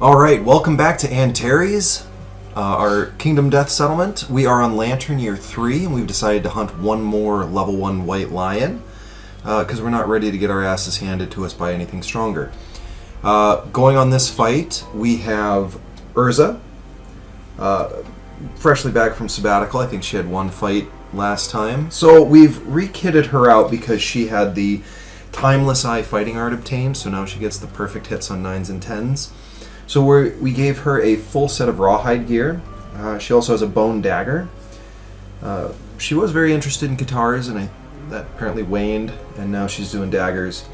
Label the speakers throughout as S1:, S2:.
S1: Alright, welcome back to Antares, our Kingdom Death Settlement. We are on Lantern Year 3, and we've decided to hunt one more Level 1 White Lion, because we're not ready to get our asses handed to us by anything stronger. Going on this fight, we have Urza, freshly back from sabbatical. I think she had one fight last time. So we've re-kitted her out because she had the Timeless Eye fighting art obtained, so now she gets the perfect hits on 9s and 10s. So we gave her a full set of rawhide gear. She also has a bone dagger. She was very interested in guitars, and that apparently waned, and now she's doing daggers.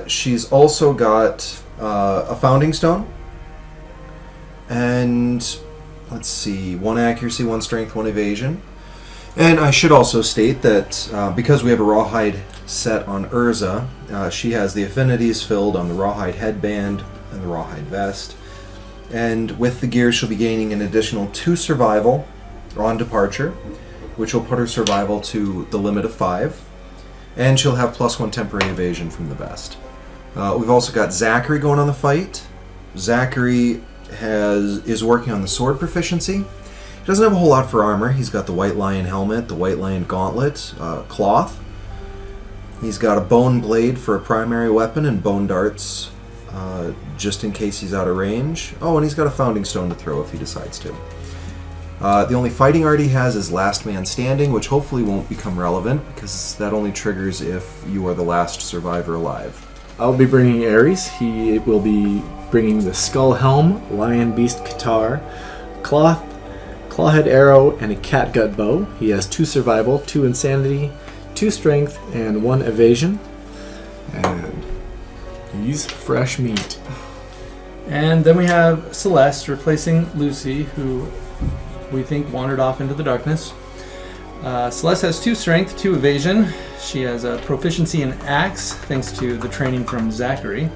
S1: She's also got a founding stone, and let's see, 1 accuracy, 1 strength, 1 evasion. And I should also state that because we have a rawhide set on Urza, she has the affinities filled on the rawhide headband and the rawhide vest. And with the gear, she'll be gaining an additional 2 survival on departure, which will put her survival to the limit of 5. And she'll have +1 temporary evasion from the vest. We've also got Zachary going on the fight. Zachary is working on the sword proficiency. He doesn't have a whole lot for armor. He's got the White Lion helmet, the White Lion gauntlet, cloth. He's got a bone blade for a primary weapon and bone darts, just in case he's out of range. Oh, and he's got a founding stone to throw if he decides to. The only fighting art he has is Last Man Standing, which hopefully won't become relevant, because that only triggers if you are the last survivor alive.
S2: I'll be bringing Ares. He will be bringing the Skull Helm, Lion Beast Guitar, Cloth, Clawhead Arrow, and a Catgut Bow. He has 2 survival, 2 insanity, 2 strength, and 1 evasion. And he's fresh meat.
S3: And then we have Celeste replacing Lucy, who we think wandered off into the darkness. Celeste has 2 strength, 2 evasion. She has a proficiency in axe, thanks to the training from Zachary.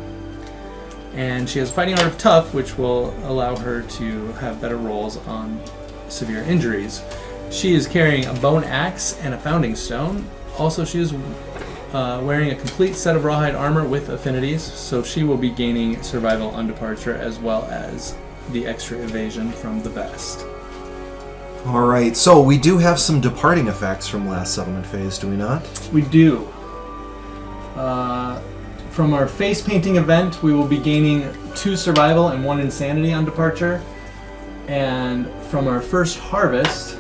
S3: And she has fighting art of tough, which will allow her to have better rolls on severe injuries. She is carrying a bone axe and a founding stone. Also, she is wearing a complete set of rawhide armor with affinities, so she will be gaining survival on departure as well as the extra evasion from the vest.
S1: Alright, so we do have some departing effects from last settlement phase, do we not?
S3: We do. From our face painting event, we will be gaining 2 survival and 1 insanity on departure. And from our first harvest,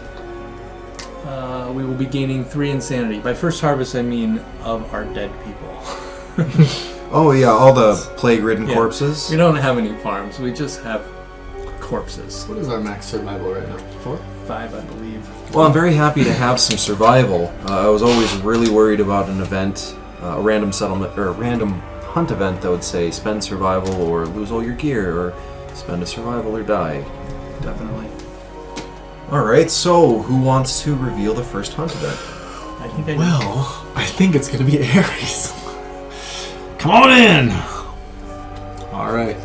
S3: we will be gaining 3 insanity. By first harvest, I mean of our dead people.
S1: Oh yeah, all the plague-ridden corpses.
S3: We don't have any farms. We just have corpses.
S2: What is our max survival right now? 4?
S3: 5, I believe.
S1: Well, I'm very happy to have some survival. I was always really worried about an event, a random settlement, or a random hunt event that would say spend survival or lose all your gear, or spend a survival or die.
S3: Definitely.
S1: Alright, so who wants to reveal the first hunt event?
S3: I think I
S2: Well, I think it's going to be Ares. Come on in! Alright.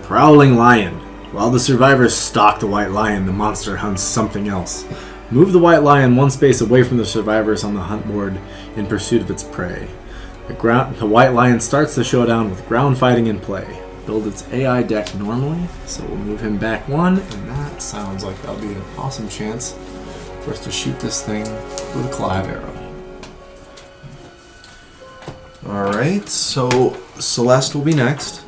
S2: Prowling Lion. While the survivors stalk the White Lion, the monster hunts something else. Move the White Lion 1 space away from the survivors on the hunt board in pursuit of its prey. The White Lion starts the showdown with ground fighting in play. Build its AI deck normally, so we'll move him back 1, and that sounds like that'll be an awesome chance for us to shoot this thing with a clawhead arrow.
S1: Alright, so Celeste will be next.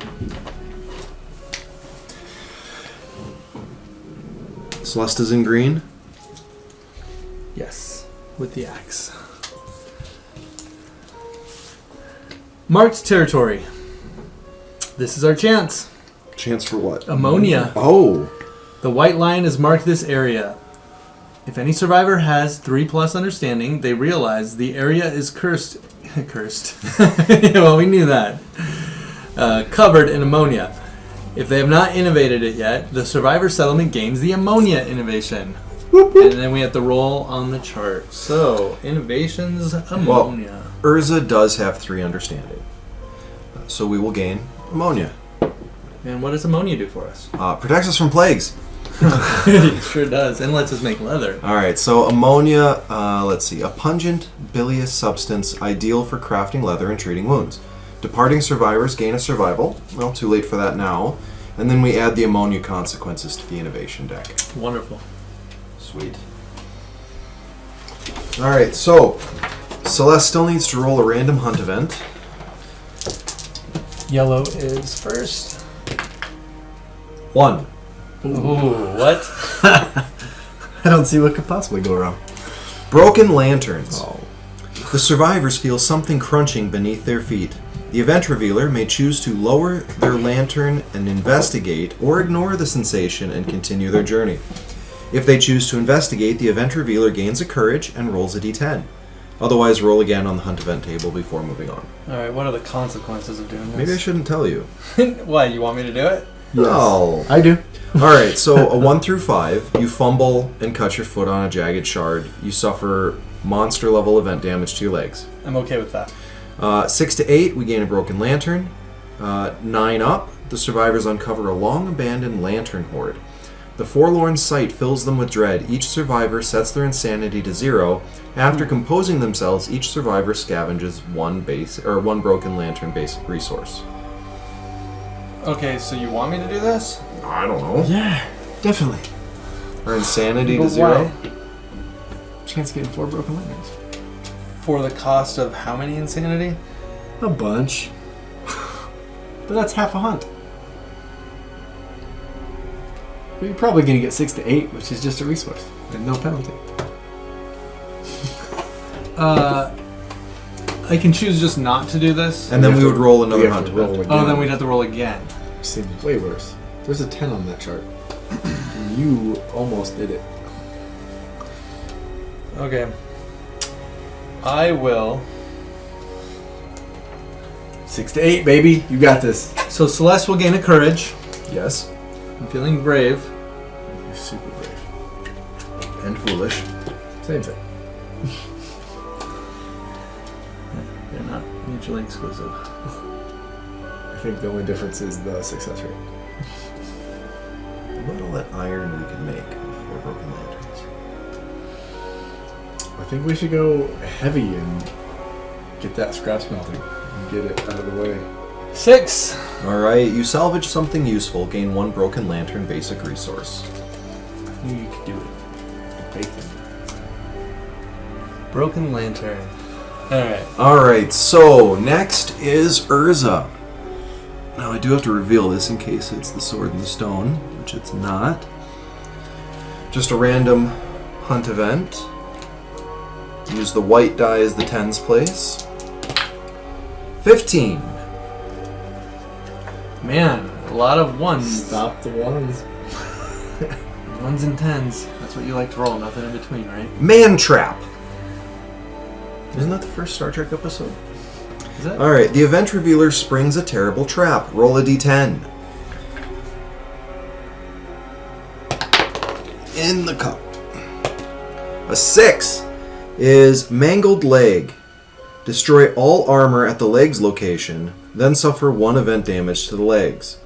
S1: Celeste is in green.
S3: Yes, with the axe. Marked territory. This is our chance.
S1: Chance for what?
S3: Ammonia.
S1: Oh!
S3: The White Lion has marked this area. If any survivor has 3+ understanding, they realize the area is cursed. Well, we knew that. Covered in ammonia. If they have not innovated it yet, the survivor settlement gains the ammonia innovation. And then we have to roll on the chart. So, innovations, ammonia.
S1: Well, Urza does have 3 understanding. So we will gain ammonia.
S3: And what does ammonia do for us?
S1: Protects us from plagues.
S3: It sure does, and lets us make leather.
S1: Alright, so ammonia, let's see. A pungent, bilious substance ideal for crafting leather and treating wounds. Departing survivors gain a survival. Well, too late for that now. And then we add the ammonia consequences to the innovation deck.
S3: Wonderful.
S1: Sweet. Alright, so Celeste still needs to roll a random hunt event.
S3: Yellow is first.
S1: 1.
S3: Ooh, what?
S2: I don't see what could possibly go wrong.
S1: Broken lanterns.
S2: Oh.
S1: The survivors feel something crunching beneath their feet. The event revealer may choose to lower their lantern and investigate, or ignore the sensation and continue their journey. If they choose to investigate, the event revealer gains a courage and rolls a d10. Otherwise, roll again on the hunt event table before moving on.
S3: Alright, what are the consequences of doing this?
S1: Maybe I shouldn't tell you.
S3: Why, you want me to do it?
S1: No.
S2: I do.
S1: Alright, so a 1 through 5, you fumble and cut your foot on a jagged shard. You suffer monster level event damage to your legs.
S3: I'm okay with that.
S1: 6 to 8, we gain a broken lantern. 9 up, the survivors uncover a long abandoned lantern hoard. The forlorn sight fills them with dread. Each survivor sets their insanity to 0. After composing themselves, each survivor scavenges one broken lantern basic resource.
S3: Okay, so you want me to do this?
S1: I don't know.
S2: Yeah, definitely.
S1: Our insanity to
S3: But
S1: 0.
S3: why?
S2: Chance of getting 4 broken lanterns.
S3: For the cost of how many insanity?
S2: A bunch. But that's half a hunt. But you're probably going to get 6 to 8, which is just a resource. And no penalty.
S3: I can choose just not to do this.
S1: And then we would roll another
S2: We have
S1: hunt
S2: to roll
S1: event.
S2: again.
S3: Oh, then we'd have to roll again.
S2: Seems way worse. There's a 10 on that chart. You almost did it.
S3: Okay. I will.
S2: 6 to 8, baby. You got this.
S3: So Celeste will gain a courage.
S1: Yes.
S3: I'm feeling brave.
S2: You're super brave.
S1: And foolish.
S2: Same thing.
S3: They're not mutually exclusive.
S2: I think the only difference is the success rate.
S1: Look at all that iron we can make with 4 broken lanterns.
S2: I think we should go heavy and get that scrap smelting and get it out of the way.
S3: 6.
S1: Alright, you salvage something useful, gain 1 broken lantern basic resource.
S2: I knew you could do it. Faith in me.
S3: Broken lantern. Alright.
S1: Alright, so next is Urza. Now I do have to reveal this in case it's the sword and the stone, which it's not. Just a random hunt event. Use the white die as the tens place. 15.
S3: Man, a lot of ones.
S2: Stop the ones.
S3: Ones and tens. That's what you like to roll, nothing in between, right?
S1: Man Trap. Isn't that the first Star Trek episode?
S3: Is that?
S1: Alright, the event revealer springs a terrible trap. Roll a d10. In the cup. A 6 is Mangled Leg. Destroy all armor at the leg's location, then suffer 1 event damage to the legs.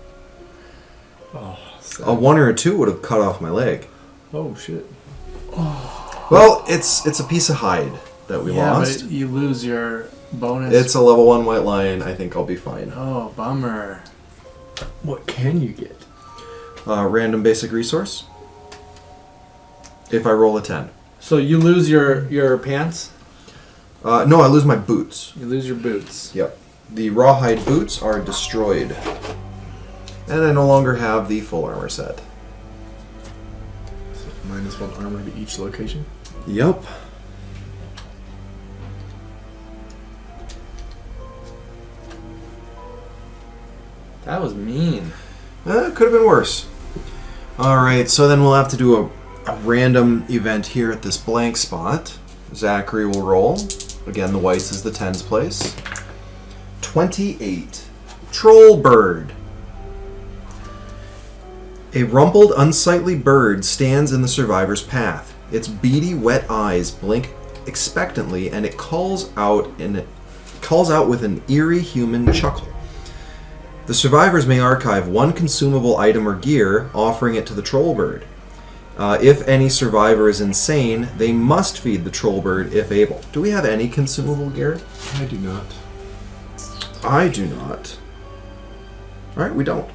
S2: Oh,
S1: A 1 or a 2 would have cut off my leg.
S2: oh shit.
S1: Well, it's a piece of hide that we
S3: Yeah,
S1: lost.
S3: but you lose your bonus.
S1: It's a level 1 white lion. I think I'll be fine.
S3: Oh, bummer.
S2: What can you get?
S1: Random basic resource. If I roll a 10.
S3: So you lose your pants?
S1: No, I lose my boots.
S3: You lose your boots.
S1: Yep. The rawhide boots are destroyed. And I no longer have the full armor set.
S2: So -1 armor to each location.
S1: Yep.
S3: That was mean.
S1: Could have been worse. Alright, so then we'll have to do a random event here at this blank spot. Zachary will roll. Again, the whites is the tens place. 28. Troll Bird. A rumpled, unsightly bird stands in the survivor's path. Its beady, wet eyes blink expectantly, and it calls out with an eerie human chuckle. The survivors may archive 1 consumable item or gear, offering it to the troll bird. If any survivor is insane, they must feed the troll bird if able. Do we have any consumable gear?
S2: I do not.
S1: I do not. Alright, we don't.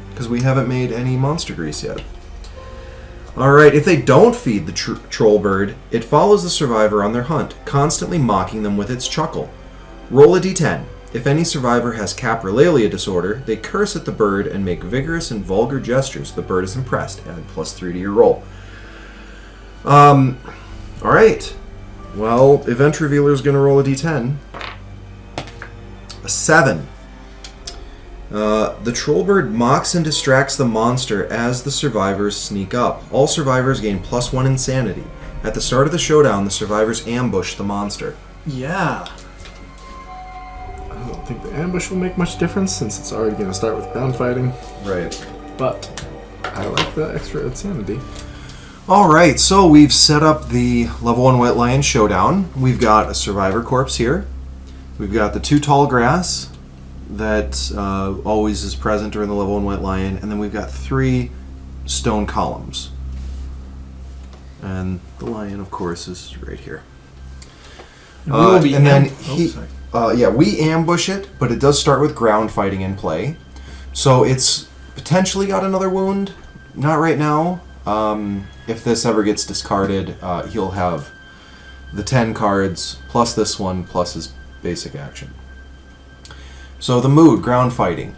S1: Because we haven't made any monster grease yet. Alright, if they don't feed the troll bird, it follows the survivor on their hunt, constantly mocking them with its chuckle. Roll a d10. If any survivor has caprolalia disorder, they curse at the bird and make vigorous and vulgar gestures. The bird is impressed. Add +3 to your roll. Alright. Well, Event Revealer is going to roll a d10. A 7. The trollbird mocks and distracts the monster as the survivors sneak up. All survivors gain +1 insanity. At the start of the showdown, the survivors ambush the monster.
S2: Yeah. I don't think the ambush will make much difference since it's already going to start with ground fighting.
S1: Right.
S2: But I like the extra insanity.
S1: Alright, so we've set up the level 1 White Lion showdown. We've got a survivor corpse here. We've got the 2 tall grass that always is present during the level 1 White Lion, and then we've got 3 stone columns. And the lion, of course, is right here. We ambush it, but it does start with ground fighting in play. So it's potentially got another wound. Not right now. If this ever gets discarded, he'll have the 10 cards, plus this one, plus his basic action. So the mood, ground fighting.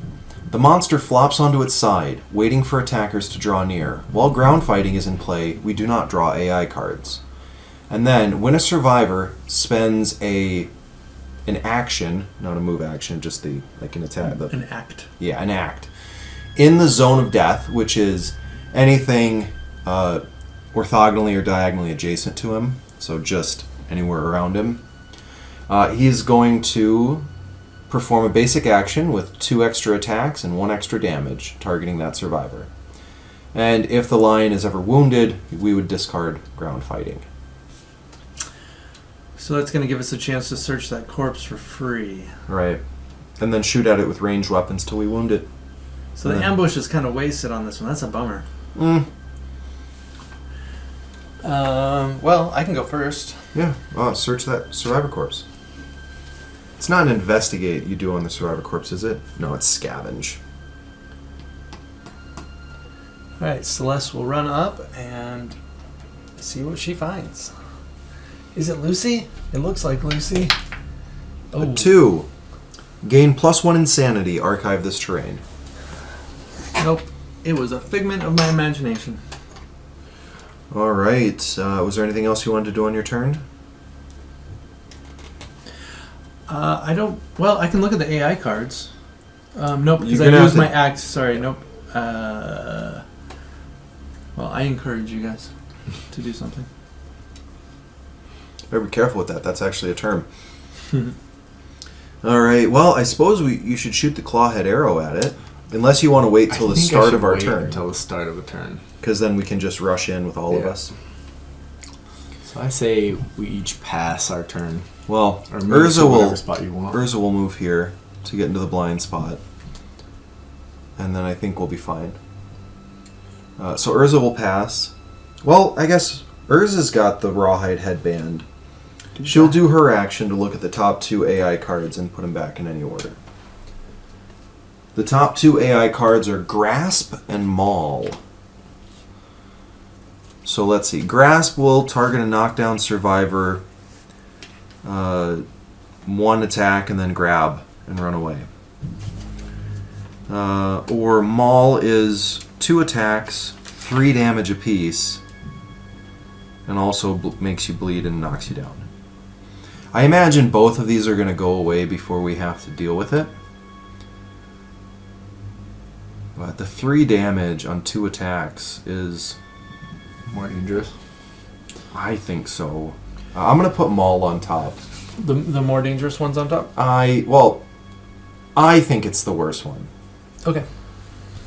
S1: The monster flops onto its side, waiting for attackers to draw near. While ground fighting is in play, we do not draw AI cards. And then, when a survivor spends an action, not a move action, just an attack.
S3: An act.
S1: Yeah, an act. In the zone of death, which is anything orthogonally or diagonally adjacent to him, so just anywhere around him, he's going to perform a basic action with 2 extra attacks and 1 extra damage, targeting that survivor. And if the lion is ever wounded, we would discard ground fighting.
S3: So that's going to give us a chance to search that corpse for free.
S1: Right. And then shoot at it with ranged weapons till we wound it.
S3: So the ambush is kind of wasted on this one. That's a bummer. Well, I can go first.
S1: Yeah. Search that survivor corpse. It's not an investigate you do on the survivor corpse, is it? No, it's scavenge.
S3: Alright, Celeste will run up and see what she finds. Is it Lucy? It looks like Lucy.
S1: Oh. 2. Gain +1 insanity. Archive this terrain.
S3: Nope. It was a figment of my imagination.
S1: Alright. Was there anything else you wanted to do on your turn?
S3: I don't... Well, I can look at the AI cards. Nope, because I
S1: You're gonna
S3: used
S1: have
S3: my act. Sorry, nope. Well, I encourage you guys to do something.
S1: Better be careful with that. That's actually a term. Alright, well, I suppose you should shoot the clawhead arrow at it. Unless you want to wait till the start of our turn.
S2: Until the start of the turn.
S1: Because then we can just rush in with all of us.
S2: So I say we each pass our turn.
S1: Well,
S2: Or move to
S1: Urza
S2: whatever spot you want.
S1: will move here to get into the blind spot. And then I think we'll be fine. So Urza will pass. Well, I guess Urza's got the rawhide headband. She'll do her action to look at the top 2 AI cards and put them back in any order. The top 2 AI cards are Grasp and Maul. So let's see. Grasp will target a knockdown survivor, 1 attack, and then grab and run away. Or Maul is 2 attacks, 3 damage apiece, and also makes you bleed and knocks you down. I imagine both of these are going to go away before we have to deal with it. But the 3 damage on 2 attacks is...
S2: More dangerous.
S1: I think so. I'm going to put Maul on top.
S3: The more dangerous one's on top?
S1: I think it's the worst one.
S3: Okay.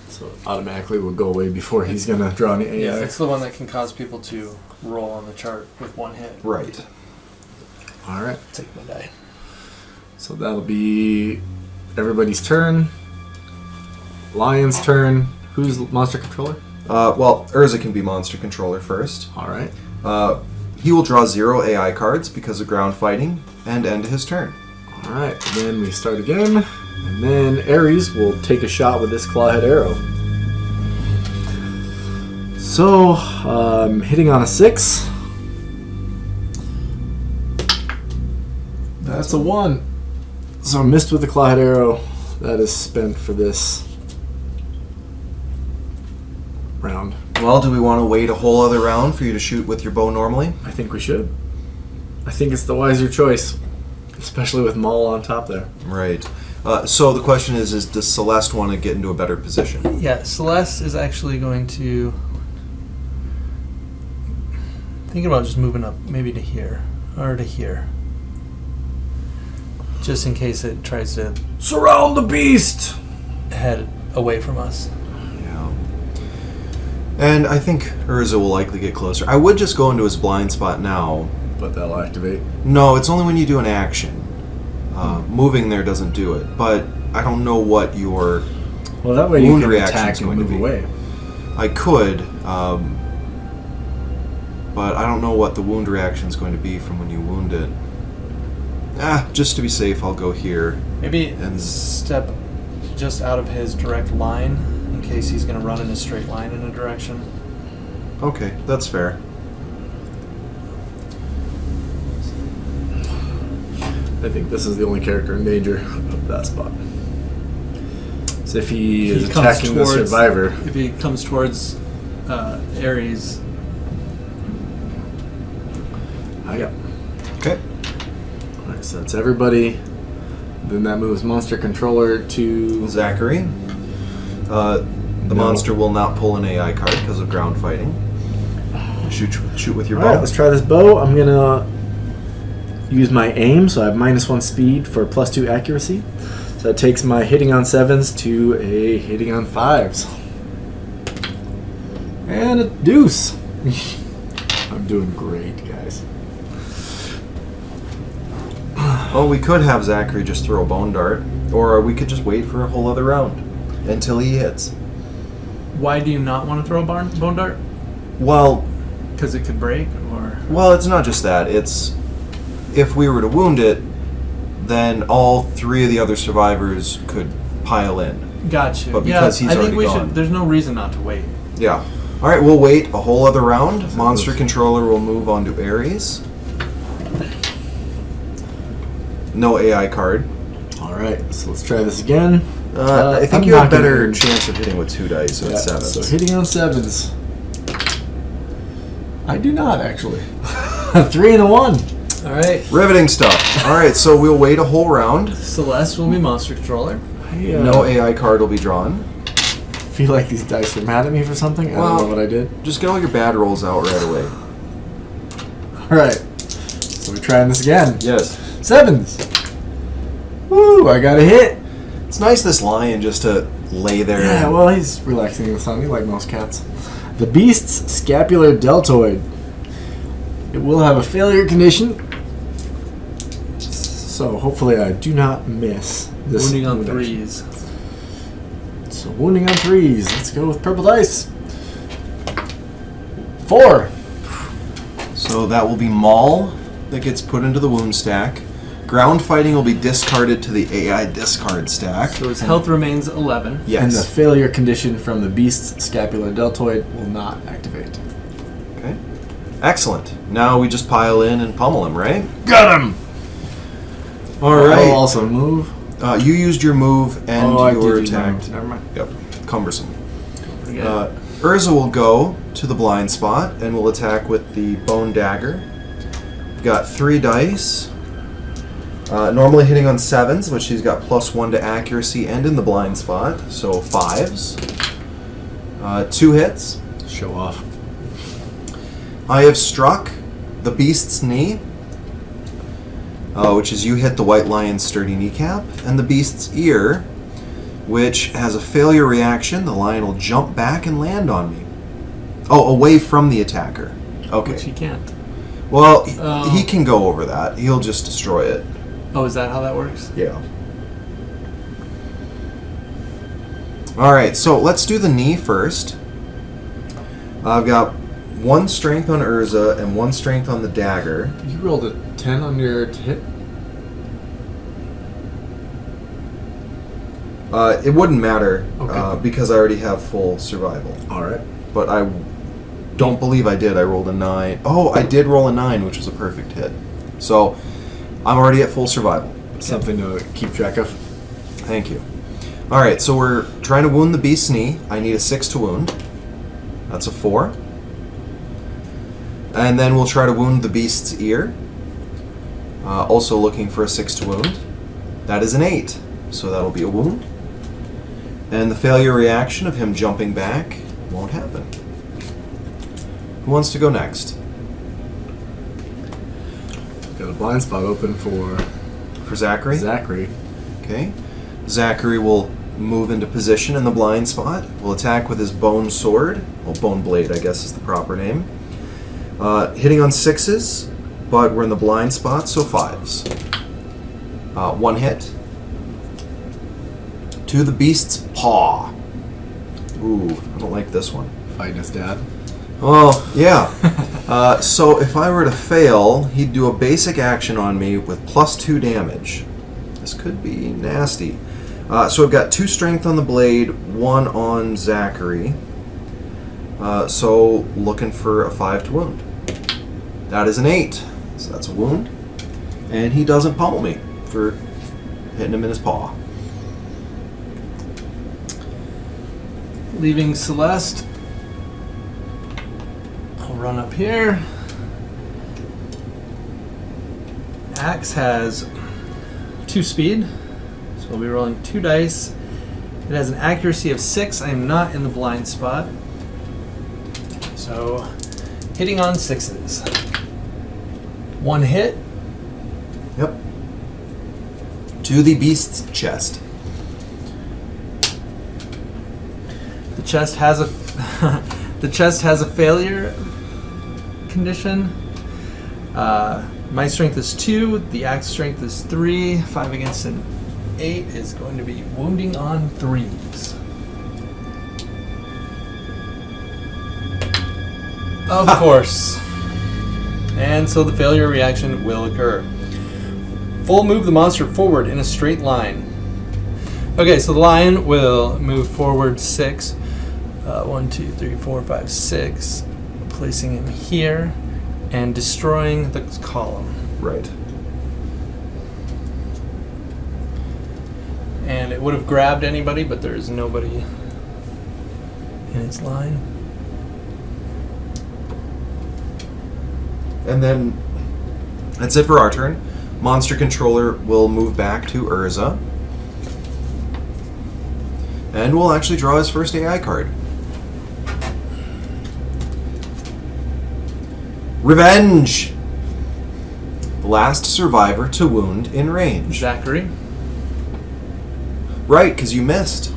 S2: So automatically will go away before he's going to draw any AI.
S3: Yeah, it's the one that can cause people to roll on the chart with 1 hit.
S1: Right.
S2: Alright.
S3: Take my die.
S2: So that'll be everybody's turn. Lion's turn. Who's monster controller?
S1: Well, Urza can be monster controller first.
S2: Alright.
S1: He will draw 0 AI cards because of ground fighting and end his turn.
S2: Alright, then we start again. And then Ares will take a shot with this clawhead arrow. So, hitting on a 6. That's a 1. So missed with the clawhead arrow. That is spent for this round.
S1: Well, do we want to wait a whole other round for you to shoot with your bow normally?
S2: I think we should. I think it's the wiser choice, especially with Maul on top there.
S1: Right. So the question is does Celeste want to get into a better position?
S3: Yeah, Celeste is actually going to... Thinking about just moving up maybe to here, or to here. Just in case it tries to
S2: Surround the beast!
S3: head away from us.
S1: Yeah. And I think Urza will likely get closer. I would just go into his blind spot now.
S2: But that'll activate.
S1: No, it's only when you do an action. Moving there doesn't do it. But I don't know what your
S2: Well, that way you
S1: wound
S2: can
S1: reaction
S2: attack
S1: is
S2: and
S1: going to
S2: move
S1: be.
S2: away.
S1: I could, but I don't know what the wound reaction is going to be from when you wound it. Just to be safe, I'll go here.
S3: Maybe
S1: And-
S3: step just out of his direct line in case he's going to run in a straight line in a direction.
S1: Okay, that's fair.
S2: I think this is the only character in danger of that spot. So if he is
S3: comes
S2: attacking the survivor,
S3: If he comes towards Ares,
S2: yeah.
S1: Okay.
S2: Alright, so that's everybody. Then that moves monster controller to
S1: Zachary. The monster will not pull an AI card because of ground fighting. Shoot with your bow.
S2: Alright, let's try this bow. I'm gonna use my aim, so I have -1 speed for +2 accuracy. So that takes my hitting on 7s to a hitting on 5s. And a deuce. I'm doing great, guys.
S1: Well, we could have Zachary just throw a bone dart, or we could just wait for a whole other round until he hits.
S3: why do you not want to throw a bone dart?
S1: Well,
S3: Because it could break, or
S1: it's not just that. It's if we were to wound it, then all 3 of the other survivors could pile in.
S3: gotcha.
S1: But because he's
S3: I think
S1: already
S3: we
S1: gone.
S3: should. There's no reason not to wait.
S1: Yeah. All right, we'll wait a whole other round. Monster controller will move on to Ares. No AI card.
S2: Alright, so let's try this again.
S1: I think
S2: I'm
S1: you have a
S2: not gonna
S1: better
S2: hit.
S1: chance of hitting with 2 dice, so it's 7s.
S2: So hitting on 7s. I do not, actually. 3 and a 1.
S3: All right.
S1: Riveting stuff. All right, so we'll wait a whole round.
S3: Celeste will be monster controller.
S1: No AI card will be drawn.
S2: I feel like these dice are mad at me for something. I don't know what I did.
S1: Just get all your bad rolls out right away.
S2: Alright, so we're trying this again.
S1: Yes.
S2: 7s. Woo, I got a hit.
S1: It's nice this lion just to lay there.
S2: Yeah,
S1: and-
S2: well, he's relaxing in the sun. He like most cats. The beast's scapular deltoid. It will have a failure condition. So hopefully I do not miss this.
S3: Wounding on
S2: wound action.
S3: 3s.
S2: So wounding on 3s. Let's go with purple dice. 4.
S1: So that will be Maul that gets put into the wound stack. Ground fighting will be discarded to the AI discard stack.
S3: So his health remains 11.
S1: Yes.
S2: And the failure condition from the beast's scapular deltoid will not activate.
S1: Okay. Excellent. Now we just pile in and pummel him, right?
S2: Got him!
S1: All
S2: I'll
S1: right.
S2: also move.
S1: You used your move and
S2: I
S1: your
S2: did use my
S1: attack.
S2: move. Never mind.
S1: Yep. Cumbersome.
S3: Forget it.
S1: Urza will go to the blind spot and will attack with the bone dagger. We've got 3 dice. Normally hitting on 7s, but she's got +1 to accuracy and in the blind spot, so 5s. 2 hits.
S2: Show off.
S1: I have struck the beast's knee, which is you hit the white lion's sturdy kneecap, and the beast's ear, which has a failure reaction. The lion will jump back and land on me. Oh, away from the attacker. Okay.
S3: Which he can't.
S1: Well,
S3: Oh.
S1: he can go over that. He'll just destroy it.
S3: Oh, is that how that works?
S1: Yeah. Alright, so let's do the knee first. I've got 1 strength on Urza and 1 strength on the dagger.
S2: You rolled a 10 on your hit?
S1: It wouldn't matter
S2: Okay.
S1: because I already have full survival.
S2: All right.
S1: But I don't believe I did. I rolled a 9. Oh, I did roll a 9, which was a perfect hit. So I'm already at full survival.
S2: Something to keep track of.
S1: Thank you. All right, so we're trying to wound the beast's knee. I need a 6 to wound. That's a 4. And then we'll try to wound the beast's ear. Also looking for a 6 to wound. That is an 8, so that'll be a wound. And the failure reaction of him jumping back won't happen. Who wants to go next?
S2: Got a blind spot open for
S1: Zachary?
S2: Zachary.
S1: Okay. Zachary will move into position in the blind spot. Will attack with his bone sword. Well, bone blade, I guess is the proper name. Hitting on 6s, but we're in the blind spot, so 5s. 1 hit. To the beast's paw. Ooh, I don't like this one.
S2: Fighting his dad.
S1: Oh, yeah. So if I were to fail, he'd do a basic action on me with +2 damage. This could be nasty. So I've got 2 strength on the blade, 1 on Zachary. So looking for a 5 to wound. That is an 8. So that's a wound. And he doesn't pummel me for hitting him in his paw.
S3: Leaving Celeste. I'll run up here. Axe has 2 speed, so I'll be rolling 2 dice. It has an accuracy of 6. I am not in the blind spot. So, hitting on 6s. 1 hit.
S1: Yep. To the beast's chest.
S3: The chest has a the chest has a failure condition. My strength is 2. The axe strength is 3. 5 against an 8 is going to be wounding on 3s. Of course. And so the failure reaction will occur. Full move the monster forward in a straight line. Okay, so the lion will move forward 6. 1, 2, 3, 4, 5, 6. Placing him here and destroying the column.
S1: Right.
S3: And it would have grabbed anybody, but there is nobody in its line.
S1: And then that's it for our turn. Monster Controller will move back to Urza. And we'll actually draw his first AI card. Revenge! Last survivor to wound in range.
S3: Zachary.
S1: Right, because you missed.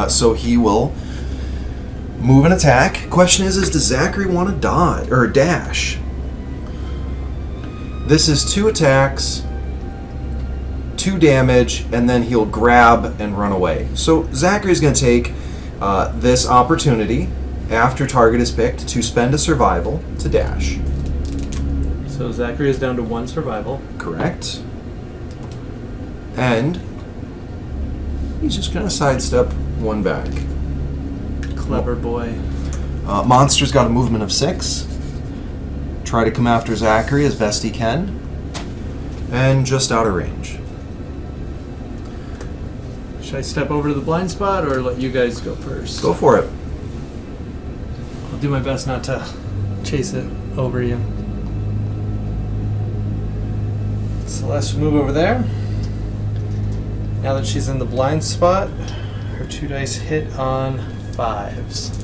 S1: So he will move and attack. Question is does Zachary want to dodge or dash? This is 2 attacks, 2 damage, and then he'll grab and run away. So Zachary's going to take this opportunity after target is picked to spend a survival to dash.
S3: So Zachary is down to 1 survival.
S1: Correct. And he's just going to sidestep 1 back.
S3: Clever boy.
S1: Monster's got a movement of 6. Try to come after Zachary as best he can. And just out of range.
S3: Should I step over to the blind spot or let you guys go first?
S1: Go for it.
S3: I'll do my best not to chase it over you. Celeste will move over there. Now that she's in the blind spot, her 2 dice hit on 5s.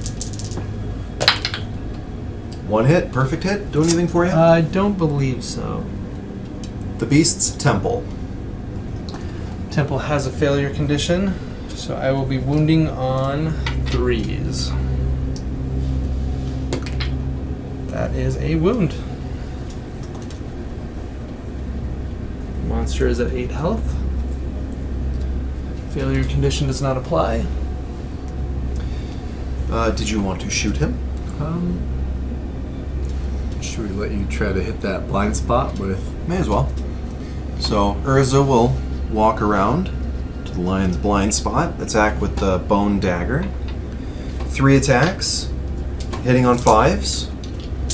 S1: 1 hit, perfect hit. Do anything for you?
S3: I don't believe so.
S1: The Beast's Temple.
S3: Temple has a failure condition, so I will be wounding on 3s. That is a wound. Monster is at 8 health. Failure condition does not apply.
S1: Did you want to shoot him?
S2: Should we let you try to hit that blind spot with...
S1: May as well. So Urza will walk around to the lion's blind spot. Attack with the bone dagger. 3 attacks, hitting on 5s,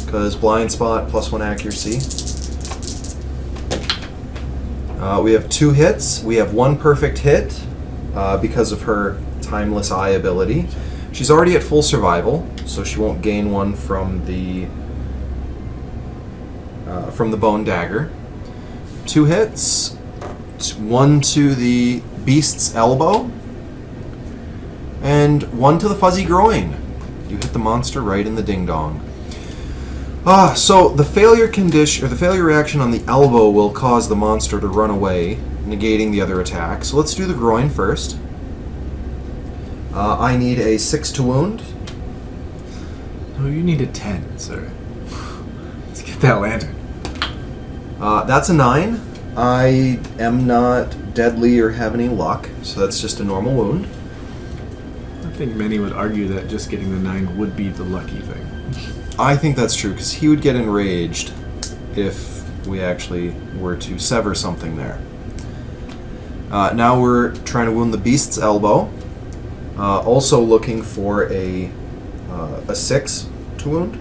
S1: because blind spot +1 accuracy. We have 2 hits. We have 1 perfect hit because of her Timeless Eye ability. She's already at full survival, so she won't gain 1 from the bone dagger. 2 hits, 1 to the beast's elbow, and 1 to the fuzzy groin. You hit the monster right in the ding-dong. So the failure condition, or the failure reaction on the elbow will cause the monster to run away, negating the other attack. So let's do the groin first. I need a 6 to wound.
S2: Oh, you need a 10, sir. Let's get that lantern.
S1: That's a 9. I am not deadly or have any luck, so that's just a normal wound.
S2: I think many would argue that just getting the 9 would be the lucky thing.
S1: I think that's true, because he would get enraged if we actually were to sever something there. Now we're trying to wound the beast's elbow. Also looking for a 6 to wound.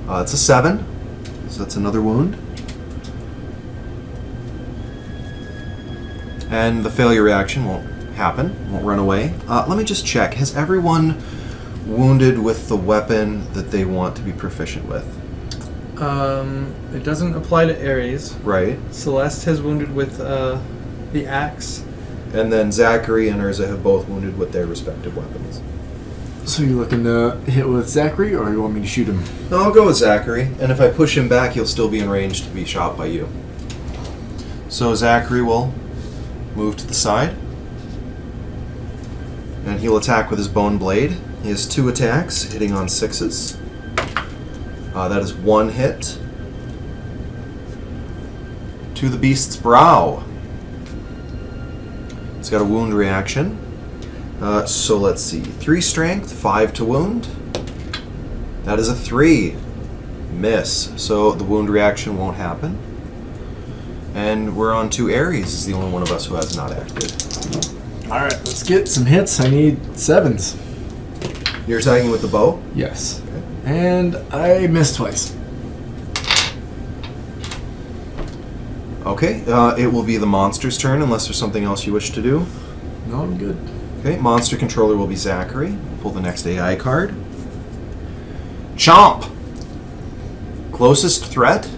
S1: It's a 7, so that's another wound. And the failure reaction won't happen, won't run away. Let me just check. Has everyone wounded with the weapon that they want to be proficient with?
S3: It doesn't apply to Ares.
S1: Right.
S3: Celeste has wounded with the axe.
S1: And then Zachary and Urza have both wounded with their respective weapons.
S2: So you're looking to hit with Zachary, or you want me to shoot him?
S1: No, I'll go with Zachary, and if I push him back, he'll still be in range to be shot by you. So Zachary will move to the side, and he'll attack with his bone blade. He has 2 attacks, hitting on 6s. That is 1 hit to the beast's brow. It's got a wound reaction. So let's see. 3 strength, 5 to wound. That is a 3. Miss. So the wound reaction won't happen. And we're on to Ares. Is the only one of us who has not acted.
S2: Alright, let's get some hits. I need 7s.
S1: You're attacking with the bow?
S2: Yes. And I missed twice.
S1: Okay, it will be the monster's turn unless there's something else you wish to do.
S2: No, I'm good.
S1: Okay, monster controller will be Zachary. Pull the next AI card. Chomp! Closest threat,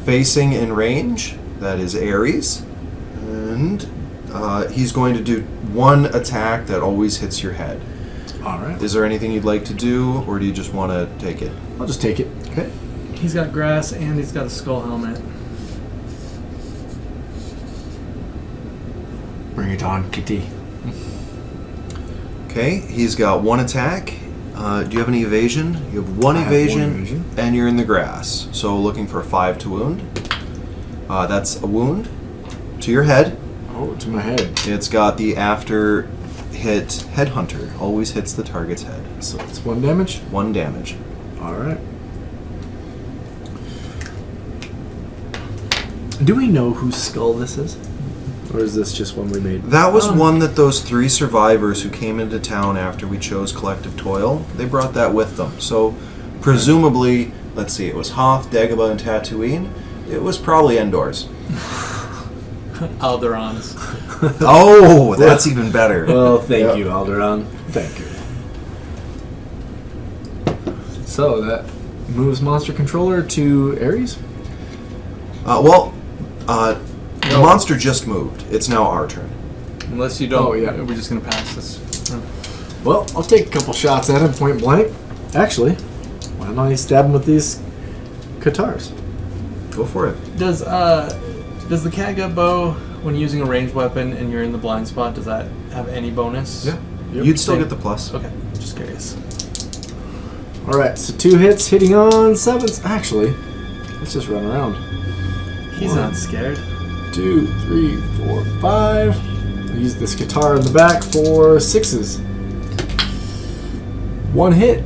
S1: facing in range, that is Ares. And he's going to do 1 attack that always hits your head.
S2: Alright.
S1: Is there anything you'd like to do, or do you just want to take it?
S2: I'll just take it.
S1: Okay.
S3: He's got grass and he's got a skull helmet.
S2: Bring it on, Kitty.
S1: Okay, he's got 1 attack. Do you have any evasion? You have 1
S2: I have
S1: evasion,
S2: 1 evasion,
S1: and you're in the grass. So looking for a 5 to wound. That's a wound to your head.
S2: Oh, to my head.
S1: It's got the after hit Headhunter. Always hits the target's head.
S2: So it's 1 damage?
S1: 1 damage.
S2: Alright. Do we know whose skull this is? Or is this just one we made?
S1: That was one that those 3 survivors who came into town after we chose Collective Toil, they brought that with them. So presumably, let's see, it was Hoth, Dagobah, and Tatooine. It was probably Endor's.
S3: Alderaan's.
S1: Oh, that's even better.
S2: Well, thank you, Alderaan. Thank you. So that moves Monster Controller to Ares?
S1: The monster just moved. It's now our turn.
S3: Unless you don't,
S2: Oh, yeah.
S3: we're just going to pass this.
S2: Well, I'll take a couple shots at him point blank. Actually, why don't I stab him with these Katars?
S1: Go for it.
S3: Does the catgut bow, when using a ranged weapon and you're in the blind spot, does that have any bonus?
S1: Yeah.
S2: Yep.
S1: You'd still get the plus.
S3: Okay, just curious.
S2: Alright, so 2 hits hitting on 7s. Actually, let's just run around.
S3: He's not scared.
S2: 2, 3, 4, 5. Use this guitar in the back for 6s. 1 hit.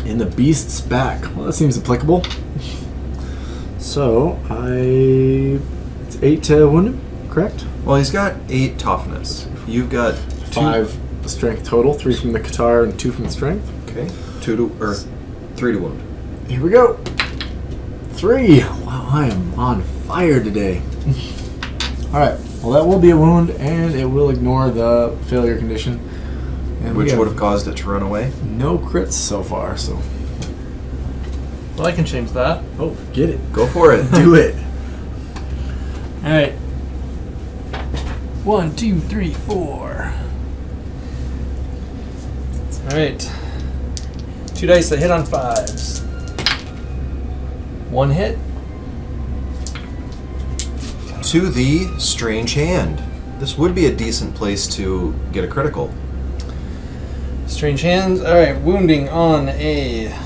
S2: In the beast's back. Well, that seems applicable. So, I It's 8 to wound him, correct?
S1: Well, he's got 8 toughness. You've got
S2: 5 strength total, 3 from the Qatar and 2 from the strength.
S1: Okay, 3 to wound.
S2: Here we go. 3. Wow, I am on fire today. Alright, well that will be a wound, and it will ignore the failure condition. And
S1: Which would have caused it to run away.
S2: no crits so far, so...
S3: Well, I can change that.
S2: Oh, get it.
S1: Go for it.
S2: Do it.
S3: All right. 1, 2, 3, 4. All right. 2 dice that hit on 5s. 1 hit.
S1: To the strange hand. This would be a decent place to get a critical.
S3: Strange hands. All right. Wounding on a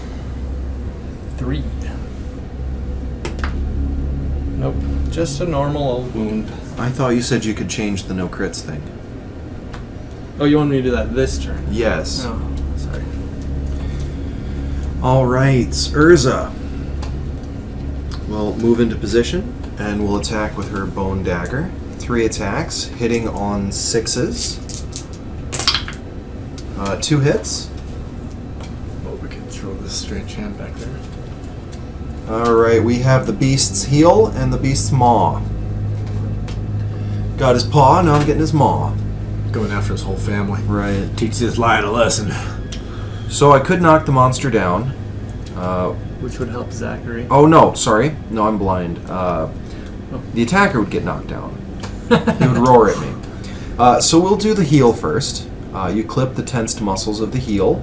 S3: 3. Nope. Just a normal old wound.
S1: I thought you said you could change the no crits thing.
S3: Oh, you want me to do that this turn?
S1: Yes.
S3: Oh, sorry.
S1: All right, Urza will move into position and will attack with her bone dagger. 3 attacks, hitting on 6s. 2 hits.
S2: Oh, we can throw this strange hand back there.
S1: All right, we have the beast's heel and the beast's maw. Got his paw, now I'm getting his maw.
S2: Going after his whole family.
S1: Right.
S2: Teach this lion a lesson.
S1: So I could knock the monster down.
S3: Which would help Zachary.
S1: Oh, no, sorry. No, I'm blind. The attacker would get knocked down. He would roar at me. So we'll do the heel first. You clip the tensed muscles of the heel.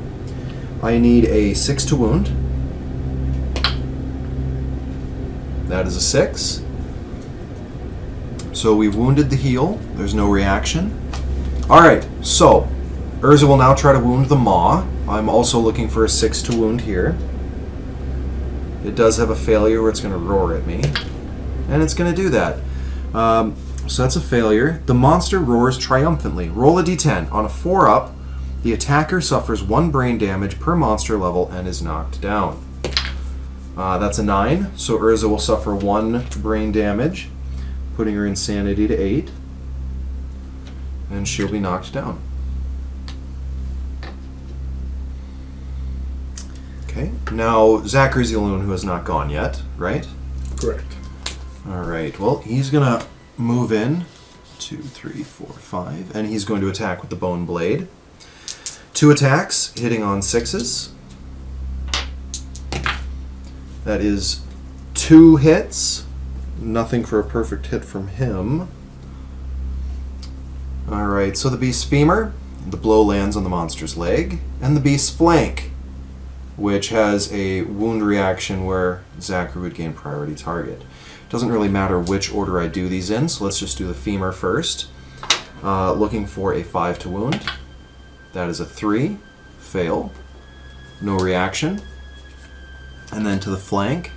S1: I need a 6 to wound. That is a 6. So we've wounded the heel. There's no reaction. Alright, so Urza will now try to wound the maw. I'm also looking for a 6 to wound here. It does have a failure where it's going to roar at me. And it's going to do that. So that's a failure. The monster roars triumphantly. Roll a d10. On a 4 up, the attacker suffers 1 brain damage per monster level and is knocked down. That's a 9, so Urza will suffer 1 brain damage, putting her insanity to 8. And she'll be knocked down. Okay, now Zachary's the only one who has not gone yet, right?
S2: Correct.
S1: Alright, well, he's gonna move in. 2, 3, 4, 5. And he's going to attack with the bone blade. 2 attacks, hitting on 6s. That is 2 hits. Nothing for a perfect hit from him. Alright, so the beast's femur, the blow lands on the monster's leg, and the beast's flank, which has a wound reaction where Zachary would gain priority target. Doesn't really matter which order I do these in, so let's just do the femur first. Looking for a 5 to wound. That is a 3. Fail. No reaction. And then to the flank.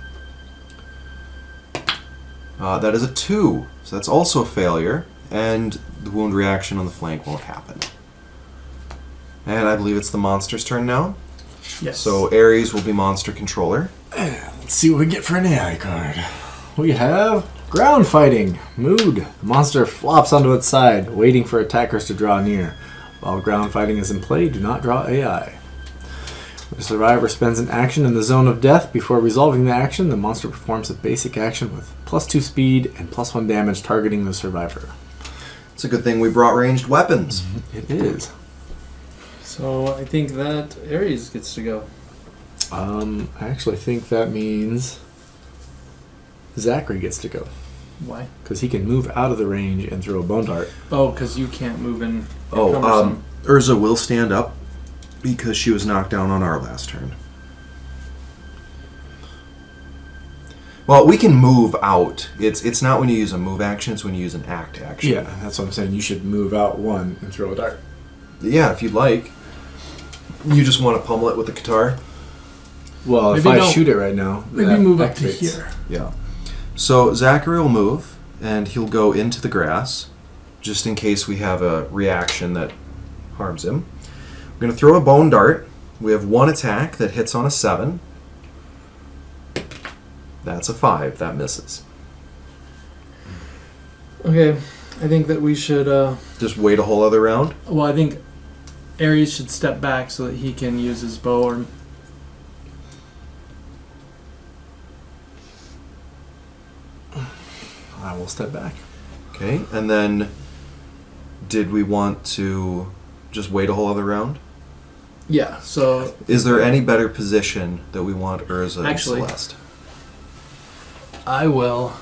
S1: That is a 2. So that's also a failure. And the wound reaction on the flank won't happen. And I believe it's the monster's turn now.
S3: Yes.
S1: So Ares will be monster controller.
S2: Let's see what we get for an AI card. We have ground fighting. Mood. The monster flops onto its side, waiting for attackers to draw near. While ground fighting is in play, do not draw AI. When the survivor spends an action in the zone of death before resolving the action, the monster performs a basic action with +2 speed and +1 damage targeting the survivor.
S1: It's a good thing we brought ranged weapons.
S2: It is.
S3: So I think that Ares gets to go.
S2: I actually think that means Zachary gets to go.
S3: Why?
S2: Because he can move out of the range and throw a bone dart.
S3: Oh, because you can't move in.
S1: Urza will stand up because she was knocked down on our last turn. Well, we can move out. It's not when you use a move action, it's when you use an act action.
S2: Yeah, that's what I'm saying. You should move out 1 and throw a dart.
S1: Yeah, if you'd like. You just want to pummel it with the guitar?
S2: Well, if
S3: Maybe
S2: I
S3: don't-
S2: shoot it right now,
S3: Maybe
S2: that
S3: move up to
S2: activates.
S3: here.
S1: Yeah. So Zachary will move, and he'll go into the grass, just in case we have a reaction that harms him. We're going to throw a bone dart. We have 1 attack that hits on a 7. That's a 5. That misses.
S3: Okay, I think that we should.
S1: Just wait a whole other round?
S3: Well, I think Ares should step back so that he can use his bow. Or
S2: I will step back.
S1: Okay, and then did we want to just wait a whole other round?
S3: yeah. So
S1: Is there any better position that we want Urza
S3: Actually-
S1: and Celeste?
S3: I will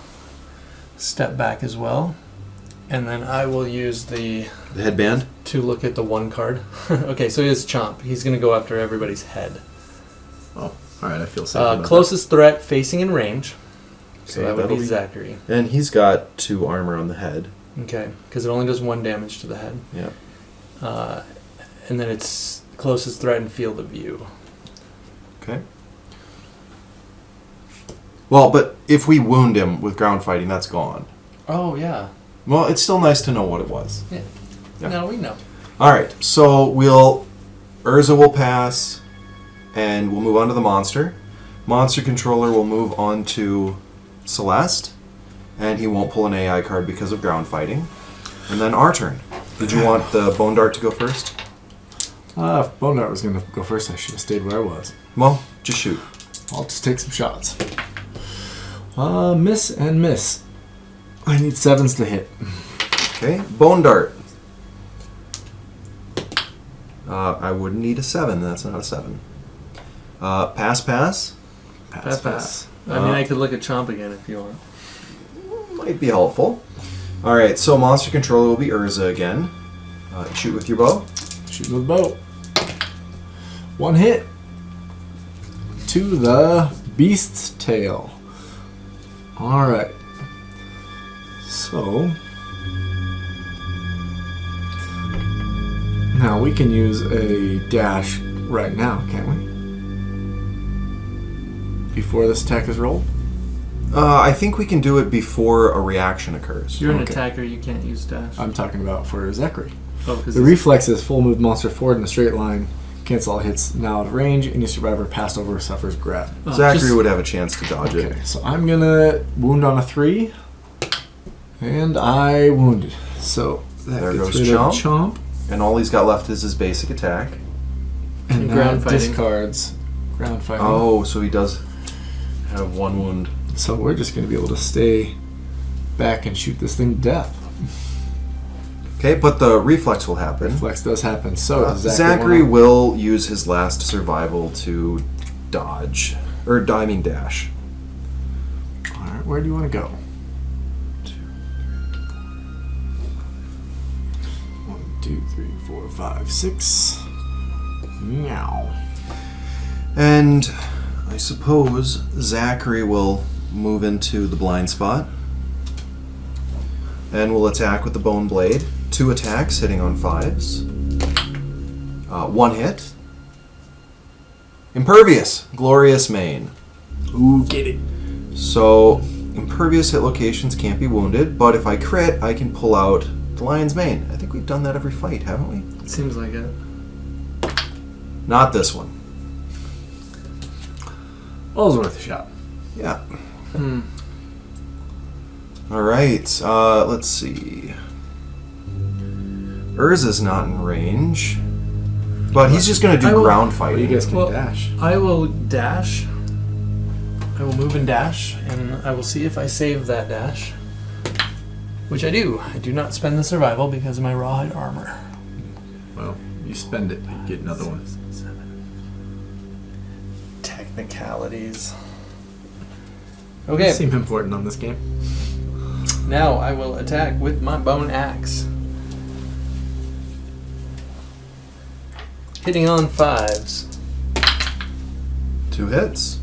S3: step back as well, and then I will use the
S1: The headband?
S3: to look at the one card. Okay, so he has Chomp. He's going to go after everybody's head.
S2: Oh, all right. I feel safe. About
S3: Closest threat facing in range. So
S1: Okay,
S3: that would be
S1: that'll
S3: Zachary.
S1: And he's got 2 armor on the head.
S3: Okay, because it only does 1 damage to the head.
S1: Yeah.
S3: And then it's closest threat and field of view.
S1: Okay. Well, but if we wound him with ground fighting, that's gone.
S3: Oh, yeah.
S1: Well, it's still nice to know what it was.
S3: Yeah.
S1: Yeah.
S3: No, we know.
S1: All right, so Urza will pass, and we'll move on to the monster. Monster controller will move on to Celeste, and he won't pull an AI card because of ground fighting. And then our turn. Did you want the Bone Dart to go first?
S2: if Bone Dart was going to go first, I should have stayed where I was.
S1: Well, just shoot.
S2: I'll just take some shots. Miss and miss. I need 7s to hit.
S1: Okay, Bone Dart. I would need a 7. That's not a 7. Pass.
S3: Pass. I mean, I could look at Chomp again if you want.
S1: Might be helpful. All right, so monster controller will be Urza again. Shoot with your bow.
S2: Shooting with bow. 1 hit. To the beast's tail. Alright. So. Now we can use a dash right now, can't we? Before this attack is rolled?
S1: I think we can do it before a reaction occurs.
S3: You're an
S2: Okay.
S3: attacker, you can't use dash.
S2: I'm talking about for Zachary.
S3: Oh, because
S2: The reflex is full move monster forward in a straight line. Cancel all hits now out of range. Any survivor passed over suffers grab.
S1: Zachary would have a chance to dodge it.
S2: Okay, so I'm gonna wound on a 3, and I wounded. So that
S1: There
S2: gets
S1: goes
S2: rid of
S1: Chomp.
S2: Chomp,
S1: And all he's got left is his basic attack.
S2: and
S3: ground
S2: that
S3: fighting.
S2: discards ground fighting.
S1: Oh, so he does have 1 wound.
S2: So we're just gonna be able to stay back and shoot this thing to death.
S1: Okay, but the reflex will happen.
S2: Reflex does happen. So does
S1: Zachary
S2: wanna-
S1: will use his last survival to dodge. Or, I mean, dash.
S2: All right, where do you want to go? 1, 2, 3, 4, 5, 6. Meow.
S1: And I suppose Zachary will move into the blind spot. And will attack with the bone blade. 2 attacks, hitting on 5s. 1 hit. Impervious, glorious mane.
S2: Ooh, get it.
S1: So, impervious hit locations can't be wounded, but if I crit, I can pull out the lion's mane. I think we've done that every fight, haven't we?
S3: Seems like it.
S1: Not this one.
S2: All's worth a shot.
S1: Yeah.
S3: Hmm.
S1: All right. Let's see. Urza's not in range, but he's just gonna do ground
S2: Well, you
S1: fighting.
S2: guys can
S3: Well,
S2: dash.
S3: I will dash. I will move and dash, and I will see if I save that dash. Which I do. I do not spend the survival because of my rawhide armor.
S2: Well, you spend it, you get another one.
S3: Technicalities.
S2: They
S3: Okay,
S2: seem important on this game.
S3: now I will attack with my bone axe. Hitting on 5s.
S1: 2 hits.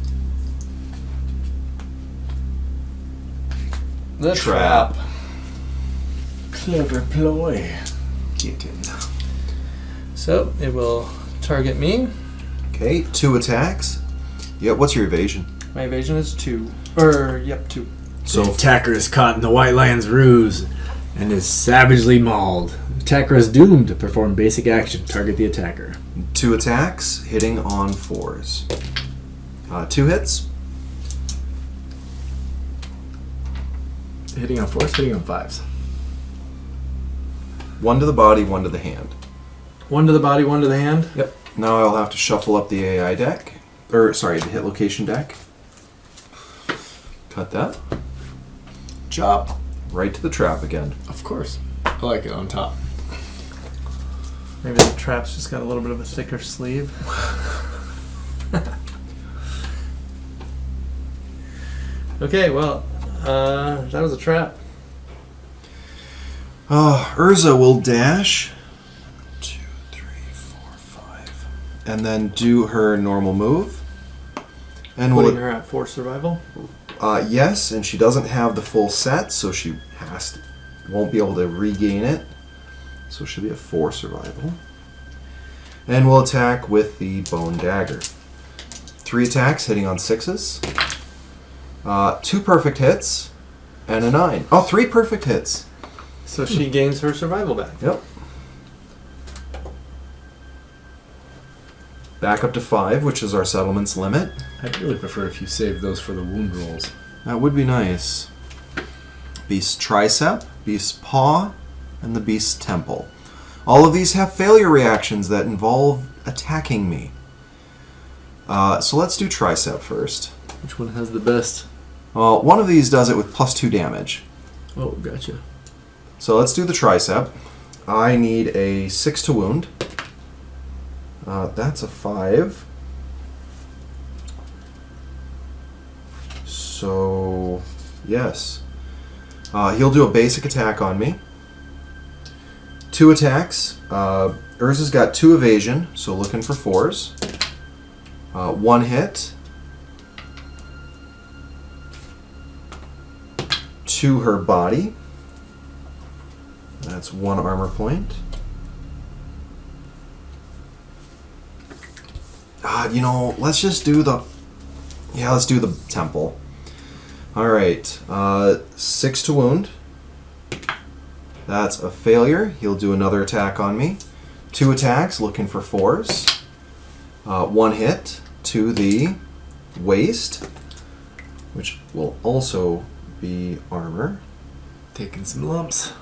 S3: The
S1: Trap.
S3: trap.
S2: Clever ploy. Get in.
S3: So it will target me.
S1: Okay, 2 attacks. Yeah, what's your evasion?
S3: My evasion is 2. 2.
S1: So
S2: The attacker is caught in the white lion's ruse and is savagely mauled. The attacker is doomed to perform basic action. Target the attacker.
S1: 2 attacks, hitting on 4s. 2 hits.
S2: Hitting on 4s, hitting on 5s.
S1: 1 to the body, 1 to the hand.
S3: 1 to the body, 1 to the hand.
S1: Yep. Now I'll have to shuffle up the AI deck. The hit location deck. Cut that.
S2: Chop.
S1: Right to the trap again.
S2: Of course. I like it on top.
S3: Maybe the trap's just got a little bit of a thicker sleeve. Okay, well, that was a trap.
S1: Urza will dash 2, 3, 4, 5, and then do her normal move. And
S3: Putting her at 4 survival.
S1: Yes, and she doesn't have the full set, so she won't be able to regain it. So she'll be at 4 survival. And we'll attack with the bone dagger. 3 attacks hitting on 6s. 2 perfect hits, and a 9. Oh, 3 perfect hits.
S3: So she gains her survival back.
S1: Yep. Back up to 5, which is our settlement's limit.
S2: I'd really prefer if you saved those for the wound rolls.
S1: That would be nice. Beast tricep, beast paw, and the beast temple. All of these have failure reactions that involve attacking me. So let's do tricep first.
S2: Which one has the best?
S1: Well, one of these does it with +2 damage.
S2: Oh, gotcha.
S1: So let's do the tricep. I need a 6 to wound. That's a 5. So, yes. He'll do a basic attack on me. 2 attacks. Urza's got 2 evasion, so looking for 4s. 1 hit. To her body. That's 1 armor point. Let's just do let's do the temple. Alright, 6 to wound. That's a failure. He'll do another attack on me. 2 attacks, looking for 4s. 1 hit to the waist, which will also be armor.
S2: Taking some lumps.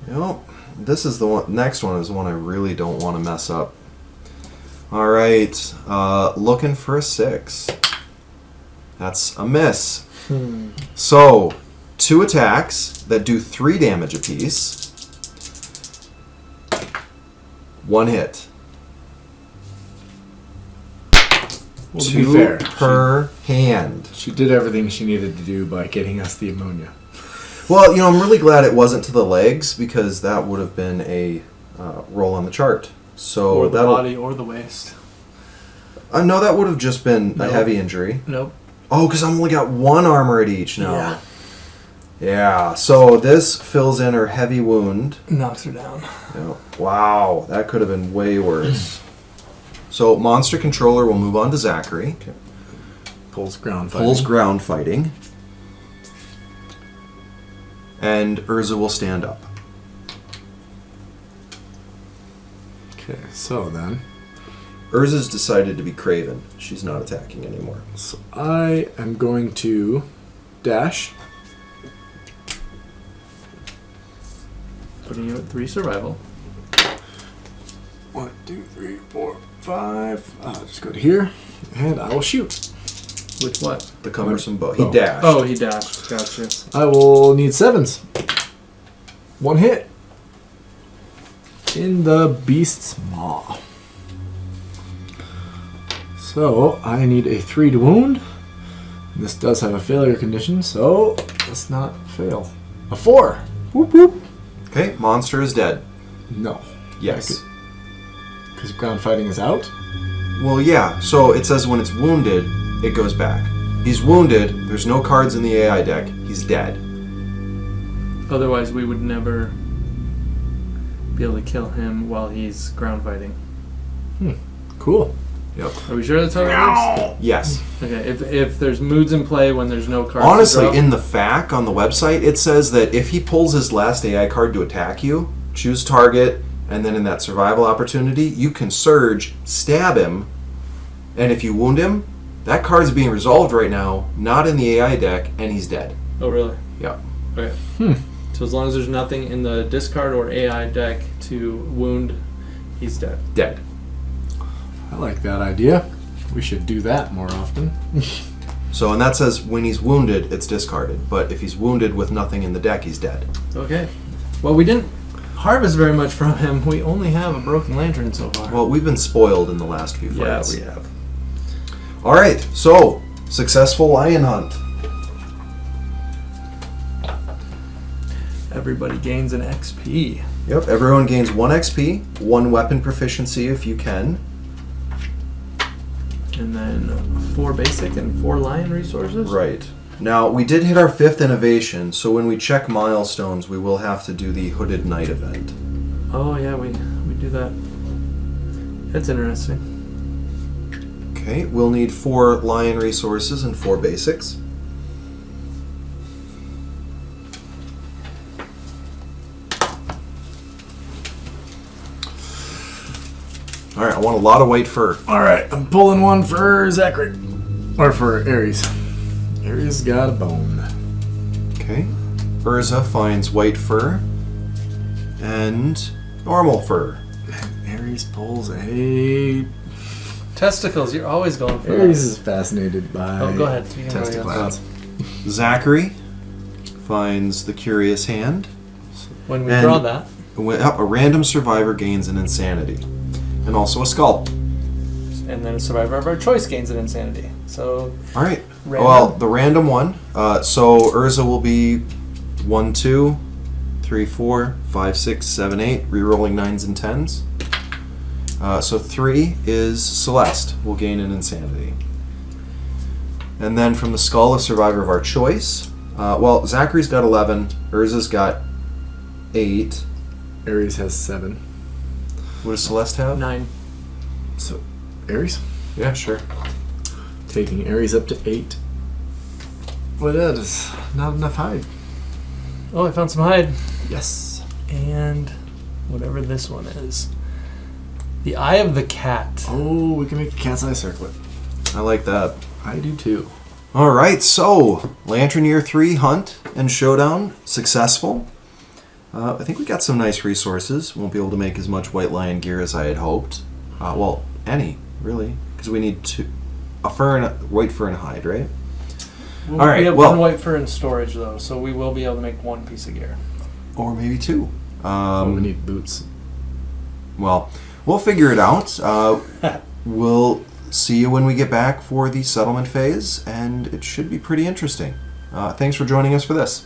S1: Yep. This is the one. Next one is the one I really don't want to mess up. All right. Looking for a 6. That's a miss. So, 2 attacks that do 3 damage apiece. 1 hit.
S2: Well, to
S1: 2
S2: be fair,
S1: per hand.
S2: She did everything she needed to do by getting us the ammonia.
S1: Well, I'm really glad it wasn't to the legs, because that would have been a roll on the chart. So
S3: Or the body or the waist.
S1: No, that would have just been a
S3: Nope.
S1: heavy injury.
S3: Nope.
S1: Oh, because I've only got 1 armor at each now. Yeah, so this fills in her heavy wound.
S3: Knocks her down.
S1: Yeah. Wow, that could have been way worse. So monster controller will move on to Zachary.
S2: Okay. Pulls ground fighting.
S1: Pulls ground fighting. And Urza will stand up.
S2: Okay, so then.
S1: Urza's decided to be craven. She's not attacking anymore.
S2: So I am going to dash.
S3: Putting you at 3 survival.
S2: 1, 2, 3, 4, 5. I'll just go to here, and I will shoot.
S3: With what?
S1: The cumbersome bow.
S2: Oh.
S1: He dashed.
S3: Oh, he dashed. Gotcha.
S2: I will need 7s. 1 hit. In the beast's maw. So, I need a 3 to wound. This does have a failure condition, so let's not fail. A 4. Whoop whoop.
S1: Okay, monster is dead.
S2: No.
S1: Yes.
S2: Because ground fighting is out?
S1: Well, yeah. So it says when it's wounded, it goes back. He's wounded. There's no cards in the AI deck. He's dead.
S3: Otherwise, we would never be able to kill him while he's ground fighting.
S2: Cool.
S1: Yep.
S3: Are we sure that's how it works?
S1: Yes.
S3: Okay, if there's moods in play when there's no cards
S1: Honestly,
S3: to draw,
S1: in the FAQ on the website, it says that if he pulls his last AI card to attack you, choose target, and then in that survival opportunity, you can surge, stab him, and if you wound him, that card's being resolved right now, not in the AI deck, and he's dead.
S3: Oh, really?
S1: Yep.
S3: Okay. So as long as there's nothing in the discard or AI deck to wound, he's dead.
S1: Dead.
S2: I like that idea. We should do that more often.
S1: So, and that says when he's wounded, it's discarded. But if he's wounded with nothing in the deck, he's dead.
S3: Okay. Well, we didn't harvest very much from him. We only have a broken lantern so far.
S1: Well, we've been spoiled in the last few fights.
S3: Yeah, we have.
S1: All right, so successful lion hunt.
S3: Everybody gains an XP.
S1: Yep, everyone gains 1 XP, 1 weapon proficiency if you can.
S3: And then 4 basic and 4 lion resources.
S1: Right. Now, we did hit our 5th innovation, so when we check milestones, we will have to do the Hooded Knight event.
S3: Oh, yeah, we do that. That's interesting.
S1: Okay, we'll need 4 lion resources and 4 basics. All right, I want a lot of white fur.
S2: All right, I'm pulling one for Zachary. Or for Ares. Ares got a bone.
S1: Okay. Urza finds white fur and normal fur.
S2: Ares pulls a...
S3: Testicles, you're always going for
S2: Ares
S3: that.
S2: is fascinated by
S3: Oh, go ahead. You can go
S2: testicles.
S1: Zachary finds the curious hand.
S3: When we
S1: And-
S3: draw that.
S1: A random survivor gains an insanity. And also a skull.
S3: And then a survivor of our choice gains an insanity. So,
S1: All right.
S3: Random?
S1: Well, the random one. So Urza will be 1, 2, 3, 4, 5, 6, 7, 8. Rerolling 9s and 10s. So 3 is Celeste. Will gain an insanity. And then from the skull, a survivor of our choice. Well, Zachary's got 11. Urza's got 8.
S2: Ares has 7.
S1: What does Celeste have?
S3: 9.
S2: So, Ares?
S1: Yeah, sure.
S2: Taking Ares up to 8. Well, that is not enough hide.
S3: Oh, I found some hide.
S2: Yes.
S3: And whatever this one is. The Eye of the Cat.
S2: Oh, we can make a cat's eye circlet.
S1: I like that.
S2: I do too.
S1: All right, so Lantern Year 3 Hunt and Showdown successful. I think we got some nice resources. Won't be able to make as much White Lion gear as I had hoped. Well, any, really. Because we need a fur and white fur and a hide, right?
S3: All
S1: right,
S3: We have
S1: well-
S3: 1 white fur in storage, though, so we will be able to make 1 piece of gear.
S1: Or maybe 2.
S2: We need boots.
S1: Well, we'll figure it out. We'll see you when we get back for the settlement phase, and it should be pretty interesting. Thanks for joining us for this.